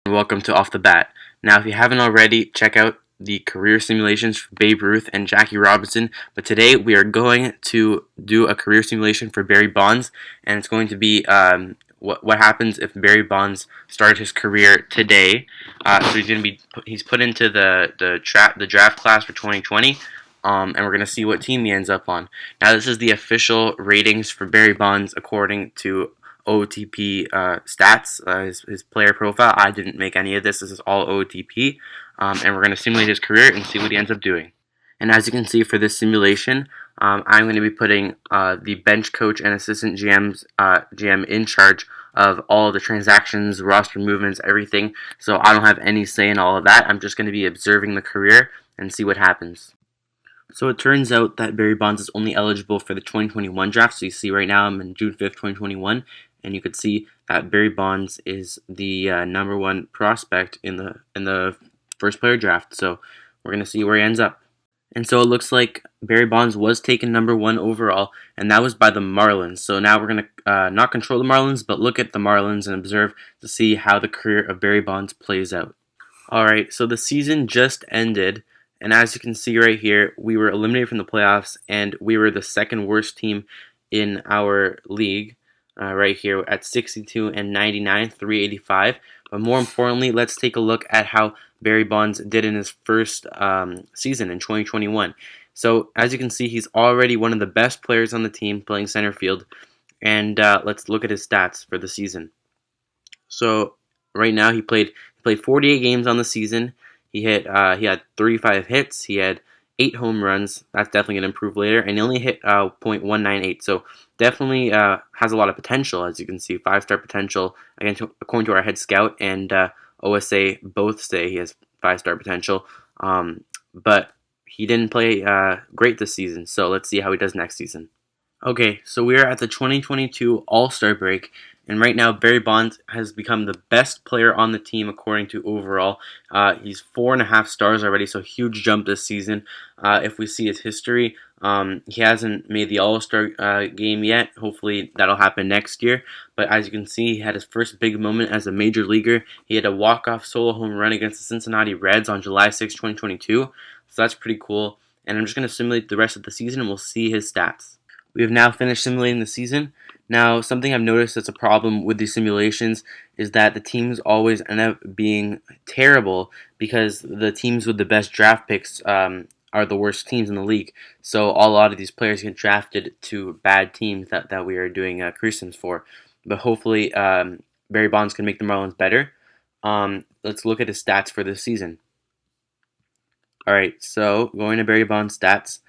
Welcome to Off the Bat. Now, if you haven't already, check out the career simulations for Babe Ruth and Jackie Robinson. But today we are going to do a career simulation for Barry Bonds, and it's going to be what happens if Barry Bonds started his career today. So he's put into the draft class for 2020. And we're going to see what team he ends up on. Now, this is the official ratings for Barry Bonds according to OTP stats, his player profile. I didn't make any of this. This is all OTP. And we're going to simulate his career and see what he ends up doing. And as you can see for this simulation, I'm going to be putting the bench coach and assistant GM in charge of all the transactions, roster movements, everything. So I don't have any say in all of that. I'm just going to be observing the career and see what happens. So it turns out that Barry Bonds is only eligible for the 2021 draft. So you see right now I'm in June 5th, 2021, and you could see that Barry Bonds is the number one prospect in the first player draft. So we're gonna see where he ends up. And so it looks like Barry Bonds was taken number one overall, and that was by the Marlins. So now we're gonna not control the Marlins, but look at the Marlins and observe to see how the career of Barry Bonds plays out. All right, so the season just ended. And as you can see right here, we were eliminated from the playoffs, and we were the second worst team in our league right here at 62 and 99, 385. But more importantly, let's take a look at how Barry Bonds did in his first season in 2021. So as you can see, he's already one of the best players on the team playing center field. And let's look at his stats for the season. So right now he played 48 games on the season. He had 35 hits. He had 8 home runs. That's definitely going to improve later. And he only hit .198. So definitely has a lot of potential, as you can see. 5-star potential, again, according to our head scout and OSA both say he has 5-star potential. But he didn't play great this season. So let's see how he does next season. Okay, so we are at the 2022 All-Star break, and right now Barry Bonds has become the best player on the team according to overall. He's 4.5 stars already, so huge jump this season. If we see his history, he hasn't made the All-Star game yet. Hopefully that'll happen next year. But as you can see, he had his first big moment as a major leaguer. He had a walk-off solo home run against the Cincinnati Reds on July 6, 2022. So that's pretty cool. And I'm just going to simulate the rest of the season, and we'll see his stats. We have now finished simulating the season. Now, something I've noticed that's a problem with these simulations is that the teams always end up being terrible because the teams with the best draft picks are the worst teams in the league. So a lot of these players get drafted to bad teams that we are doing career sims for. But hopefully Barry Bonds can make the Marlins better. Let's look at his stats for this season. All right, so going to Barry Bonds' stats,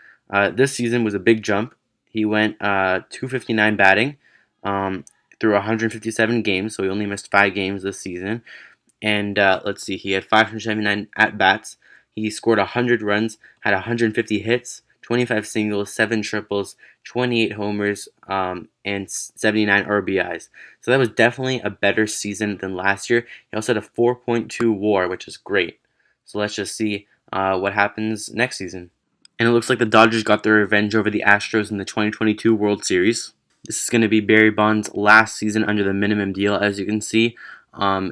this season was a big jump. He went 259 batting through 157 games, so he only missed 5 games this season. And let's see, he had 579 at-bats. He scored 100 runs, had 150 hits, 25 singles, 7 triples, 28 homers, and 79 RBIs. So that was definitely a better season than last year. He also had a 4.2 WAR, which is great. So let's just see what happens next season. And it looks like the Dodgers got their revenge over the Astros in the 2022 World Series. This is going to be Barry Bonds' last season under the minimum deal, as you can see.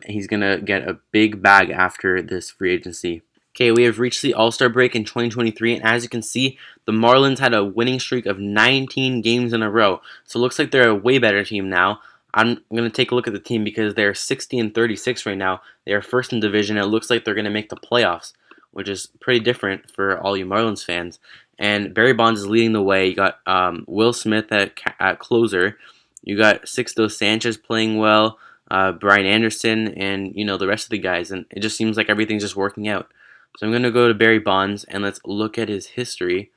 He's going to get a big bag after this free agency. Okay, we have reached the All-Star break in 2023, and as you can see, the Marlins had a winning streak of 19 games in a row. So it looks like they're a way better team now. I'm going to take a look at the team because they're 60 and 36 right now. They are first in division, and it looks like they're going to make the playoffs, which is pretty different for all you Marlins fans. And Barry Bonds is leading the way. You got Will Smith at closer. You got Sixto Sanchez playing well, Brian Anderson, and the rest of the guys. And it just seems like everything's just working out. So I'm going to go to Barry Bonds, and let's look at his history.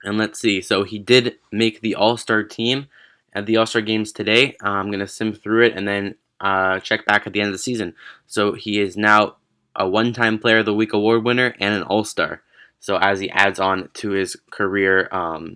And let's see. So he did make the All-Star team at the All-Star games today. I'm going to sim through it and then check back at the end of the season. So he is now a one-time Player of the Week award winner, and an All-Star. So as he adds on to his career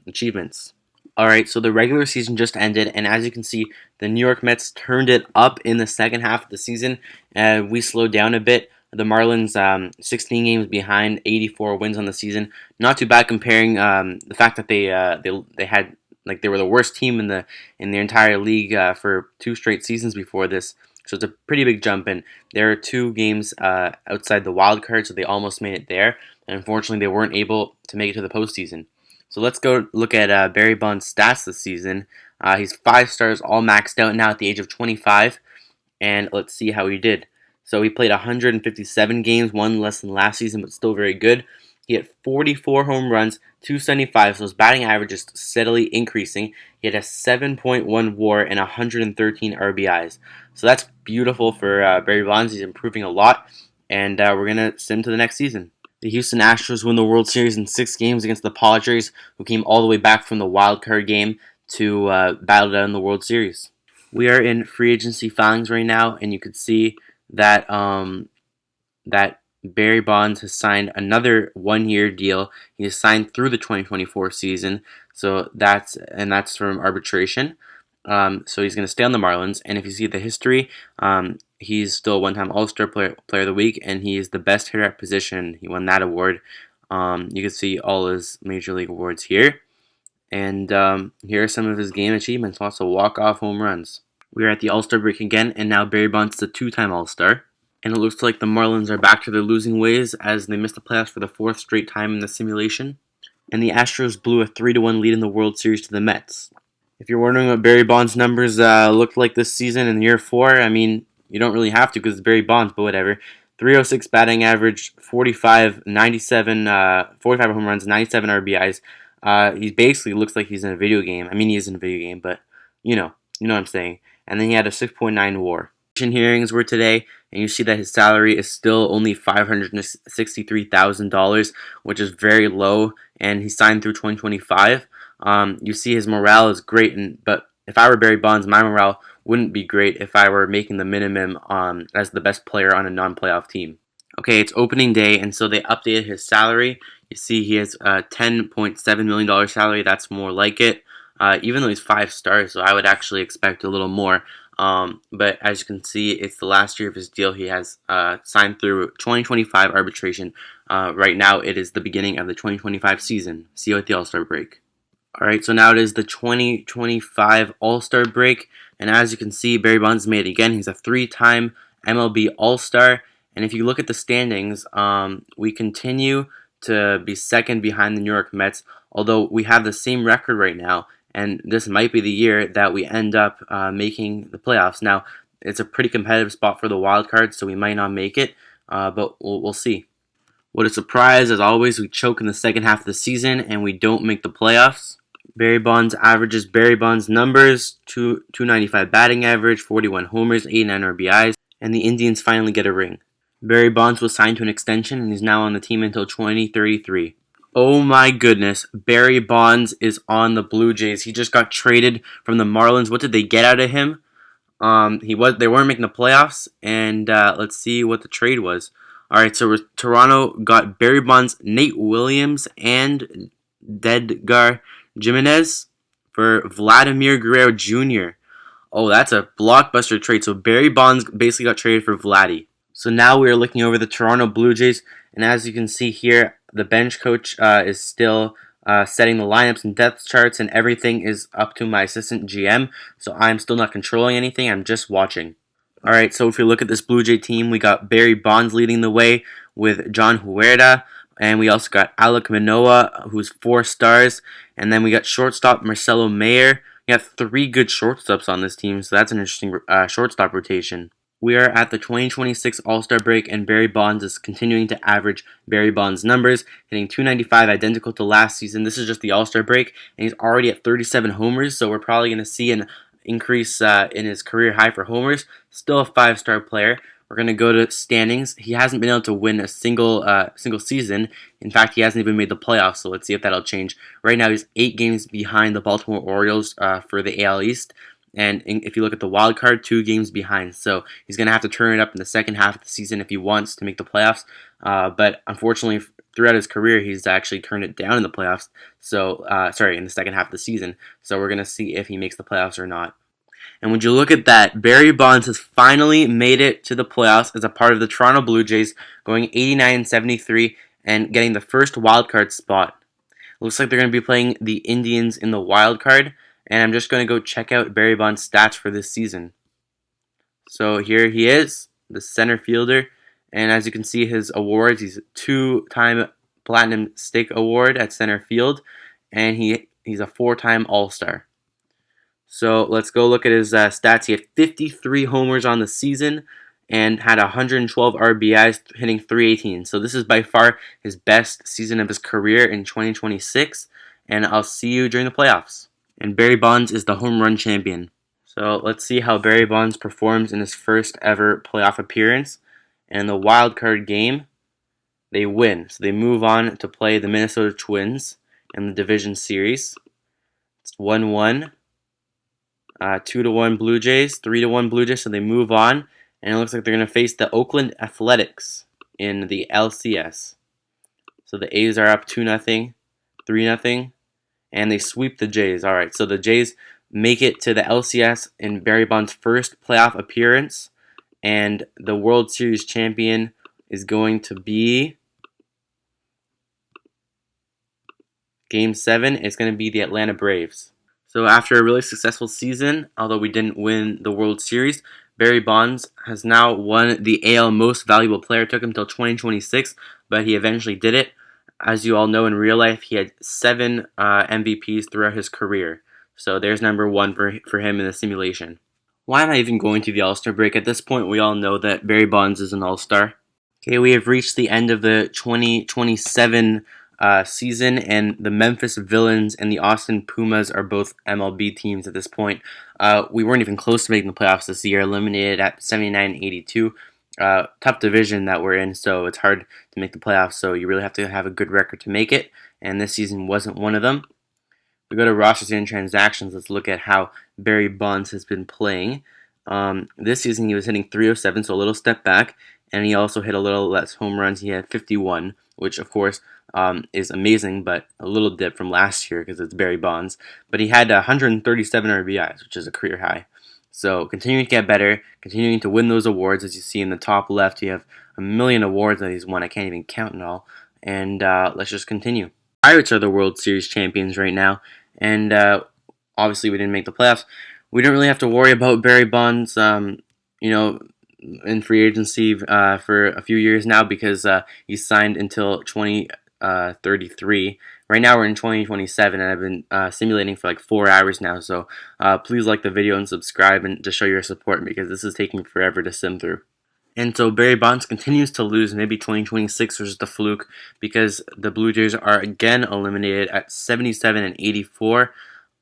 achievements. Alright, so the regular season just ended, and as you can see, the New York Mets turned it up in the second half of the season, and we slowed down a bit. The Marlins, 16 games behind, 84 wins on the season. Not too bad comparing the fact that they had they were the worst team in their entire league for 2 straight seasons before this. So it's a pretty big jump, and there are 2 games outside the wild card, so they almost made it there. And unfortunately, they weren't able to make it to the postseason. So let's go look at Barry Bonds' stats this season. He's 5 stars, all maxed out now at the age of 25, and let's see how he did. So he played 157 games, one less than last season, but still very good. He had 44 home runs, 275, so his batting average is steadily increasing. He had a 7.1 WAR and 113 RBIs. So that's beautiful for Barry Bonds. He's improving a lot, and we're going to send him to the next season. The Houston Astros won the World Series in 6 games against the Padres, who came all the way back from the wild card game to battle it out in the World Series. We are in free agency filings right now, and you can see that that Barry Bonds has signed another 1-year deal. He has signed through the 2024 season, so that's from arbitration. So he's going to stay on the Marlins, and if you see the history, he's still a one-time All-Star player of the week, and he is the best hitter at position. He won that award. You can see all his major league awards here. And here are some of his game achievements, lots of walk-off home runs. We are at the All-Star break again, and now Barry Bonds is a 2-time All-Star. And it looks like the Marlins are back to their losing ways as they missed the playoffs for the 4th straight time in the simulation. And the Astros blew a 3-1 lead in the World Series to the Mets. If you're wondering what Barry Bonds' numbers looked like this season in year 4, I mean, you don't really have to because it's Barry Bonds, but whatever. 306 batting average, 45 home runs, 97 RBIs. He basically looks like he's in a video game. I mean, he is in a video game, but you know what I'm saying. And then he had a 6.9 WAR. Hearings were today, and you see that his salary is still only $563,000, which is very low, and he signed through 2025. You see his morale is great, but if I were Barry Bonds, my morale wouldn't be great if I were making the minimum as the best player on a non-playoff team. Okay, it's opening day, and so they updated his salary. You see he has a $10.7 million salary. That's more like it, even though he's 5 stars, so I would actually expect a little more. But as you can see, it's the last year of his deal. He has signed through 2025 arbitration. Right now, it is the beginning of the 2025 season. See you at the All-Star break. Alright, so now it is the 2025 All-Star break. And as you can see, Barry Bonds made it again. He's a 3-time MLB All-Star. And if you look at the standings, we continue to be second behind the New York Mets, although we have the same record right now. And this might be the year that we end up making the playoffs. Now, it's a pretty competitive spot for the wild card, so we might not make it, but we'll see. What a surprise, as always, we choke in the second half of the season and we don't make the playoffs. Barry Bonds averages Barry Bonds numbers, 295 batting average, 41 homers, 89 RBIs, and the Indians finally get a ring. Barry Bonds was signed to an extension and is now on the team until 2033. Oh my goodness, Barry Bonds is on the Blue Jays. He just got traded from the Marlins. What did they get out of him? They weren't making the playoffs, and let's see what the trade was. All right, so Toronto got Barry Bonds, Nate Williams, and Dedgar Jimenez for Vladimir Guerrero Jr. Oh, that's a blockbuster trade. So Barry Bonds basically got traded for Vladdy. So now we are looking over the Toronto Blue Jays, and as you can see here, the bench coach is still setting the lineups and depth charts, and everything is up to my assistant GM. So I'm still not controlling anything. I'm just watching. All right, so if you look at this Blue Jay team, we got Barry Bonds leading the way with John Huerta, and we also got Alek Manoah, who's 4 stars, and then we got shortstop Marcelo Mayer. We have 3 good shortstops on this team, so that's an interesting shortstop rotation. We are at the 2026 All-Star break, and Barry Bonds is continuing to average Barry Bonds numbers, hitting 295, identical to last season. This is just the All-Star break, and he's already at 37 homers, so we're probably going to see an increase in his career high for homers. Still a 5-star player. We're going to go to standings. He hasn't been able to win a single season. In fact, he hasn't even made the playoffs, so let's see if that'll change. Right now, he's 8 games behind the Baltimore Orioles for the AL East. And if you look at the wild card, 2 games behind. So he's going to have to turn it up in the second half of the season if he wants to make the playoffs. But unfortunately, throughout his career, he's actually turned it down in the playoffs. So, in the second half of the season. So we're going to see if he makes the playoffs or not. And when you look at that, Barry Bonds has finally made it to the playoffs as a part of the Toronto Blue Jays, going 89-73 and getting the first wild card spot. It looks like they're going to be playing the Indians in the wild card. And I'm just going to go check out Barry Bonds' stats for this season. So here he is, the center fielder, and as you can see his awards, he's a two-time Platinum Stick Award at center field, and he's a four-time All-Star. So let's go look at his stats. He had 53 homers on the season and had 112 RBIs, hitting 318. So this is by far his best season of his career in 2026, and I'll see you during the playoffs. And Barry Bonds is the home run champion. So let's see how Barry Bonds performs in his first ever playoff appearance. And in the wild card game, they win. So they move on to play the Minnesota Twins in the division series. It's 1-1. 2-1 Blue Jays, 3-1 Blue Jays, so they move on, and it looks like they're going to face the Oakland Athletics in the LCS. So the A's are up 2-0, 3-0, and they sweep the Jays. All right, so the Jays make it to the LCS in Barry Bonds' first playoff appearance, and the World Series champion is going to be Game 7. It's going to be the Atlanta Braves. So after a really successful season, although we didn't win the World Series, Barry Bonds has now won the AL Most Valuable Player. It took him until 2026, but he eventually did it. As you all know, in real life, he had 7 MVPs throughout his career. So there's number 1 for him in the simulation. Why am I even going to the All-Star break? At this point, we all know that Barry Bonds is an All-Star. Okay, we have reached the end of the 2027 season, and the Memphis Villains and the Austin Pumas are both MLB teams at this point. We weren't even close to making the playoffs this year, eliminated at 79-82. Tough division that we're in, so it's hard to make the playoffs, so you really have to have a good record to make it, and this season wasn't one of them. We go to rosters and transactions. Let's look at how Barry Bonds has been playing. This season he was hitting 307, so a little step back, and he also hit a little less home runs. He had 51, which of course is amazing, but a little dip from last year because it's Barry Bonds. But he had 137 RBIs, which is a career high. So continuing to get better, continuing to win those awards. As you see in the top left, you have a million awards that he's won. I can't even count it all. And let's just continue. Pirates are the World Series champions right now, and obviously we didn't make the playoffs. We don't really have to worry about Barry Bonds, in free agency for a few years now because he's signed until 2033. Right now we're in 2027, and I've been simulating for like 4 hours now. So please like the video and subscribe and just show your support because this is taking forever to sim through. And so Barry Bonds continues to lose. Maybe 2026 was just a fluke because the Blue Jays are again eliminated at 77-84.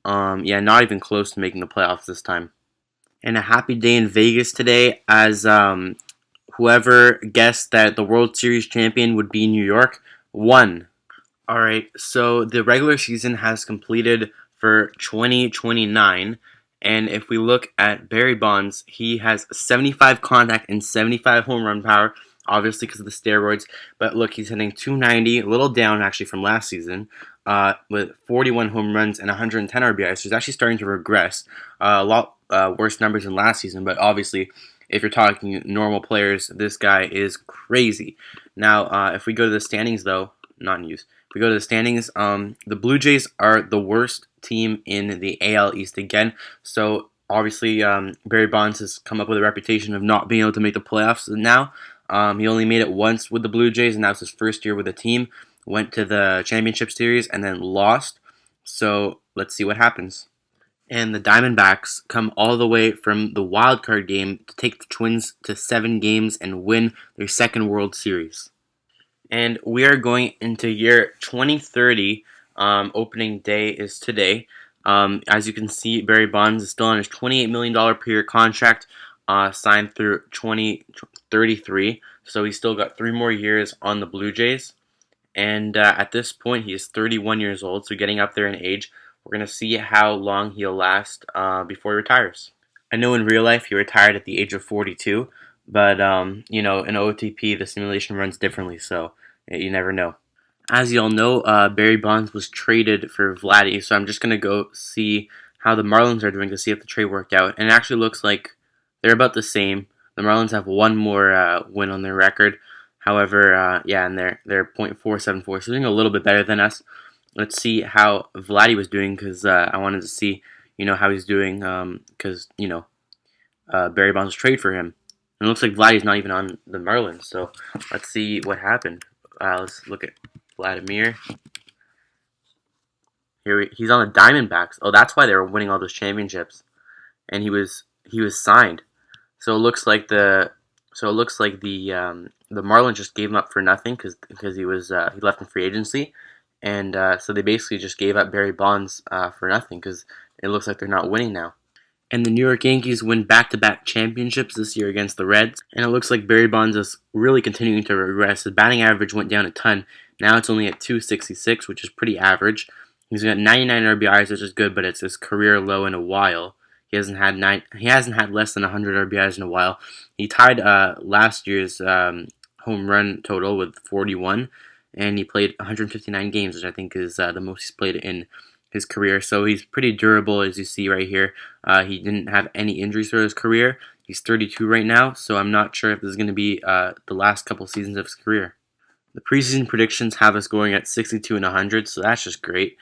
Not even close to making the playoffs this time. And a happy day in Vegas today as whoever guessed that the World Series champion would be New York won. Alright, so the regular season has completed for 2029. And if we look at Barry Bonds, he has 75 contact and 75 home run power, obviously because of the steroids. But look, he's hitting 290, a little down actually from last season, with 41 home runs and 110 RBIs. So he's actually starting to regress. A lot worse numbers than last season, but obviously, if you're talking normal players, this guy is crazy. Now, if we go to the standings, though, not news. If we go to the standings, the Blue Jays are the worst team in the AL East again. So obviously, Barry Bonds has come up with a reputation of not being able to make the playoffs now. He only made it once with the Blue Jays, and that was his first year with the team. Went to the championship series and then lost. So let's see what happens. And the Diamondbacks come all the way from the wild card game to take the Twins to 7 games and win their second World Series. And we are going into year 2030. Opening day is today. As you can see, Barry Bonds is still on his $28 million per year contract, signed through 2033. So he's still got 3 more years on the Blue Jays. And at this point, he is 31 years old, so getting up there in age. We're going to see how long he'll last before he retires. I know in real life he retired at the age of 42, but in OTP the simulation runs differently, so you never know. As you all know, Barry Bonds was traded for Vladdy, so I'm just going to go see how the Marlins are doing to see if the trade worked out. And it actually looks like they're about the same. The Marlins have 1 more win on their record. However, and they're .474, so doing a little bit better than us. Let's see how Vladdy was doing because I wanted to see, how he's doing because, Barry Bonds trade for him. And it looks like Vladdy's not even on the Marlins. So let's see what happened. Let's look at Vladimir. He's on the Diamondbacks. Oh, that's why they were winning all those championships. And he was signed. So it looks like the Marlins just gave him up for nothing because he left in free agency, and so they basically just gave up Barry Bonds for nothing because it looks like they're not winning now. And the New York Yankees win back-to-back championships this year against the Reds, and it looks like Barry Bonds is really continuing to regress. His batting average went down a ton. Now it's only at 266, which is pretty average. He's got 99 RBIs, which is good, but it's his career low in a while. He hasn't had less than 100 RBIs in a while. He tied last year's home run total with 41, and he played 159 games, which I think is the most he's played in his career. So he's pretty durable, as you see right here. He didn't have any injuries throughout his career. He's 32 right now, so I'm not sure if this is going to be the last couple seasons of his career. The preseason predictions have us going at 62 and 100, so that's just great.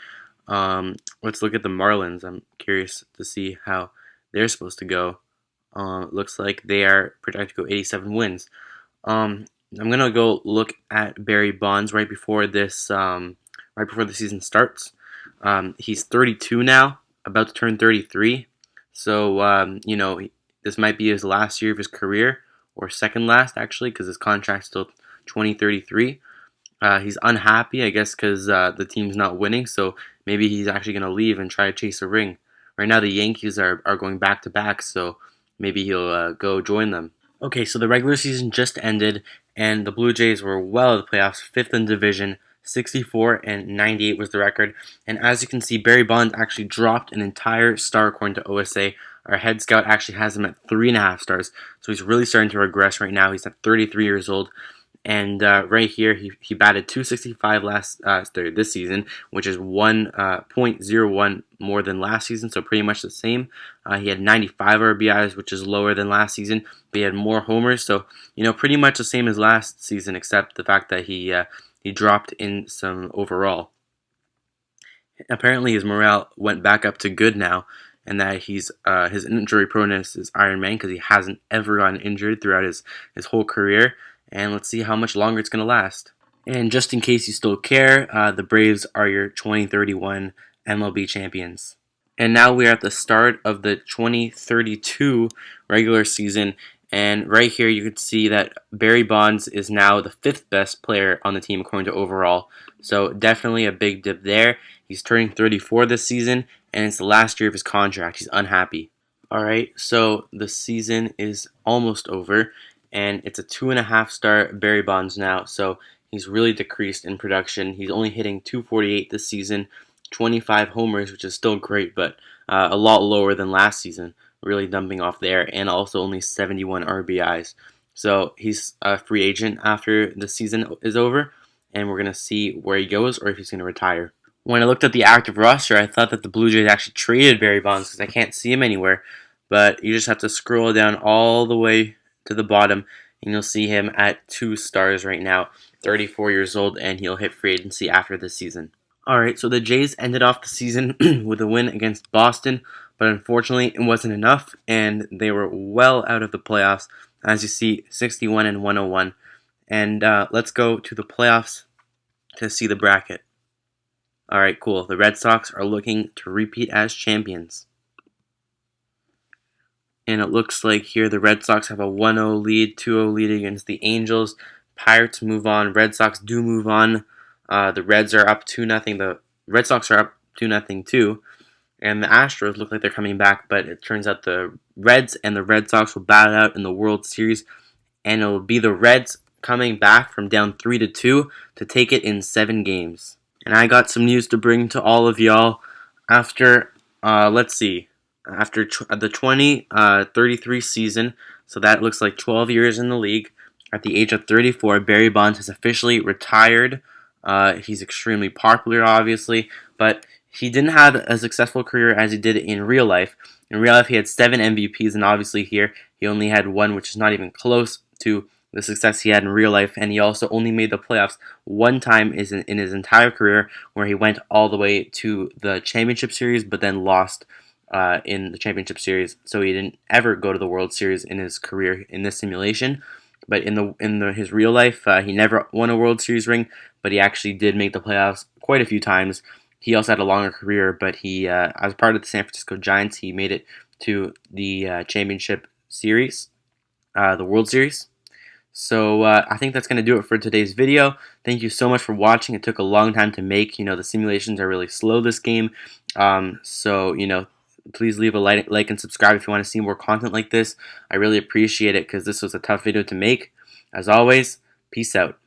Let's look at the Marlins. I'm curious to see how they're supposed to go. It looks like they are projected to go 87 wins. I'm gonna go look at Barry Bonds right before the season starts. He's 32 now, about to turn 33. So this might be his last year of his career, or second last actually, because his contract's still 2033. He's unhappy, I guess, because the team's not winning. So maybe he's actually gonna leave and try to chase a ring. Right now, the Yankees are going back to back, so maybe he'll go join them. Okay, so the regular season just ended, and the Blue Jays were well out of the playoffs, fifth in division. 64 and 98 was the record. And as you can see, Barry Bonds actually dropped an entire star according to OSA. Our head scout actually has him at 3.5 stars. So he's really starting to regress right now. He's at 33 years old. And right here, he batted 265 this season, which is 1.01 more than last season, so pretty much the same. He had 95 RBIs, which is lower than last season, but he had more homers, so pretty much the same as last season, except the fact that he dropped in some overall. Apparently, his morale went back up to good now, and that his injury proneness is Iron Man because he hasn't ever gotten injured throughout his whole career. And let's see how much longer it's going to last. And just in case you still care, the Braves are your 2031 MLB champions. And now we are at the start of the 2032 regular season. And right here you can see that Barry Bonds is now the 5th best player on the team according to overall. So definitely a big dip there. He's turning 34 this season, and it's the last year of his contract. He's unhappy. Alright, so the season is almost over. And it's a 2.5 star Barry Bonds now, so he's really decreased in production. He's only hitting 248 this season, 25 homers, which is still great, but a lot lower than last season, really dumping off there, and also only 71 RBIs. So he's a free agent after the season is over, and we're going to see where he goes or if he's going to retire. When I looked at the active roster, I thought that the Blue Jays actually traded Barry Bonds because I can't see him anywhere, but you just have to scroll down all the way to the bottom, and you'll see him at 2 stars right now, 34 years old, and he'll hit free agency after this season. Alright, so the Jays ended off the season with a win against Boston, but unfortunately it wasn't enough, and they were well out of the playoffs, as you see, 61 and 101. And let's go to the playoffs to see the bracket. Alright, cool. The Red Sox are looking to repeat as champions. And it looks like here the Red Sox have a 1-0 lead, 2-0 lead against the Angels. Pirates move on. Red Sox do move on. The Reds are up 2-0. The Red Sox are up 2-0 too. And the Astros look like they're coming back, but it turns out the Reds and the Red Sox will battle out in the World Series. And it will be the Reds coming back from down 3-2 to take it in 7 games. And I got some news to bring to all of y'all after, let's see. After the 2033 season, so that looks like 12 years in the league, at the age of 34, Barry Bonds has officially retired. He's extremely popular, obviously, but he didn't have a successful career as he did in real life. In real life, he had 7 MVPs, and obviously here, he only had 1, which is not even close to the success he had in real life, and he also only made the playoffs 1 time in his entire career, where he went all the way to the championship series, but then lost in the championship series, so he didn't ever go to the World Series in his career in this simulation. But his real life, he never won a World Series ring, but he actually did make the playoffs quite a few times. He also had a longer career, but he, as part of the San Francisco Giants, he made it to the championship series, the World Series. So I think that's going to do it for today's video. Thank you so much for watching. It took a long time to make. The simulations are really slow this game. So please leave a like and subscribe if you want to see more content like this. I really appreciate it because this was a tough video to make. As always, peace out.